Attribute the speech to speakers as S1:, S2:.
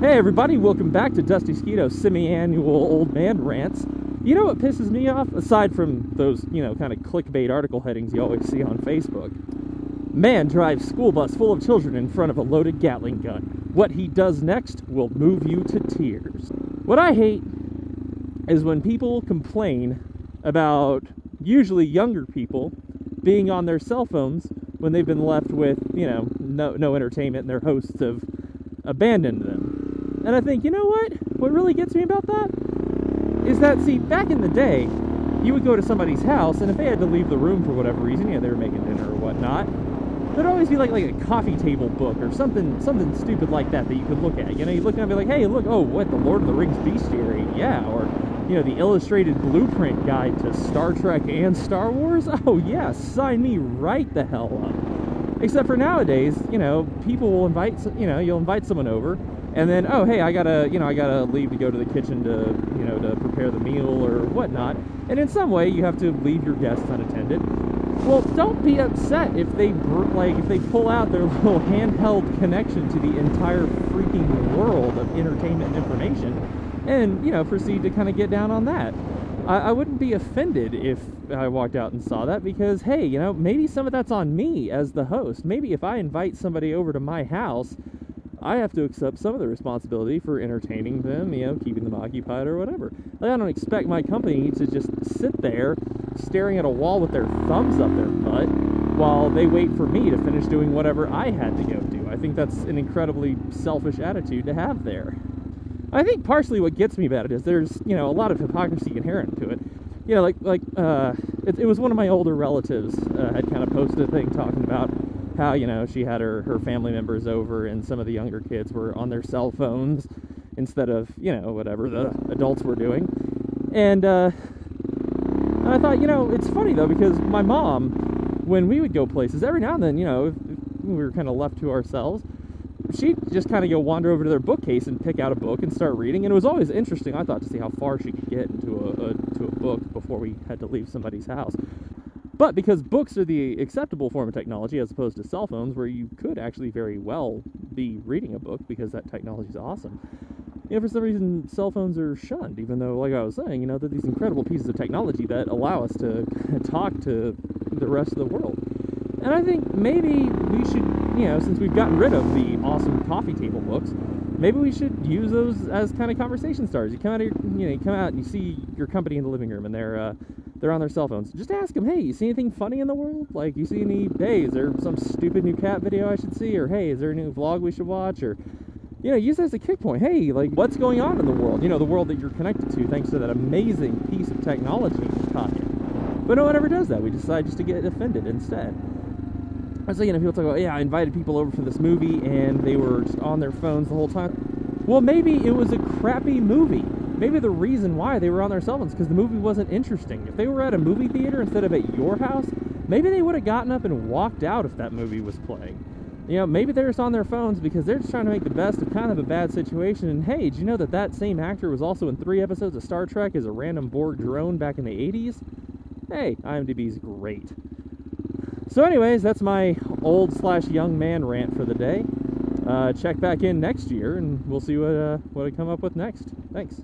S1: Hey everybody, welcome back to Dustysquito's semi-annual Old Man Rants. You know what pisses me off? Aside from those, kind of clickbait article headings you always see on Facebook. Man drives school bus full of children in front of a loaded Gatling gun. What he does next will move you to tears. What I hate is when people complain about usually younger people being on their cell phones when they've been left with, no entertainment and their hosts have abandoned them. And I think, you know what? What really gets me about that is that, see, back in the day, you would go to somebody's house, and if they had to leave the room for whatever reason, they were making dinner or whatnot, there'd always be like a coffee table book or something stupid like that you could look at. You look and be like, hey, look, oh, what, the Lord of the Rings bestiary? Yeah, or, the illustrated blueprint guide to Star Trek and Star Wars? Oh, yeah, sign me right the hell up. Except for nowadays, people will invite, you'll invite someone over, and then, oh, hey, I gotta leave to go to the kitchen to, to prepare the meal or whatnot. And in some way, you have to leave your guests unattended. Well, don't be upset if they pull out their little handheld connection to the entire freaking world of entertainment and information, and proceed to kind of get down on that. I wouldn't be offended if I walked out and saw that, because hey, maybe some of that's on me as the host. Maybe if I invite somebody over to my house, I have to accept some of the responsibility for entertaining them, keeping them occupied or whatever. I don't expect my company to just sit there staring at a wall with their thumbs up their butt while they wait for me to finish doing whatever I had to go do. I think that's an incredibly selfish attitude to have there. I think partially what gets me about it is there's, a lot of hypocrisy inherent to it. It was one of my older relatives had kind of posted a thing talking about how, she had her family members over and some of the younger kids were on their cell phones instead of, whatever the adults were doing. And I thought, it's funny though, because my mom, when we would go places, every now and then, if we were kind of left to ourselves, she'd just kind of go wander over to their bookcase and pick out a book and start reading. And it was always interesting, I thought, to see how far she could get into a book before we had to leave somebody's house. But because books are the acceptable form of technology as opposed to cell phones, where you could actually very well be reading a book because that technology is awesome, for some reason cell phones are shunned, even though, like I was saying, they're these incredible pieces of technology that allow us to talk to the rest of the world. And I think maybe we should, since we've gotten rid of the awesome coffee table books, maybe we should use those as kind of conversation starters. You come out, you come out and you see your company in the living room, and they're on their cell phones. Just ask them, hey, you see anything funny in the world? Like, you see any, hey, is there some stupid new cat video I should see? Or, hey, is there a new vlog we should watch? Or, use that as a kick point. Hey, like, what's going on in the world? The world that you're connected to thanks to that amazing piece of technology in your pocket. But no one ever does that. We decide just to get offended instead. So, people talk about, yeah, I invited people over for this movie and they were just on their phones the whole time. Well, maybe it was a crappy movie. Maybe the reason why they were on their cell phones is because the movie wasn't interesting. If they were at a movie theater instead of at your house, maybe they would have gotten up and walked out if that movie was playing. Maybe they're just on their phones because they're just trying to make the best of kind of a bad situation. And hey, did you know that same actor was also in 3 episodes of Star Trek as a random Borg drone back in the 80s? Hey, IMDb's great. So anyways, that's my old/young man rant for the day. Check back in next year and we'll see what I come up with next. Thanks.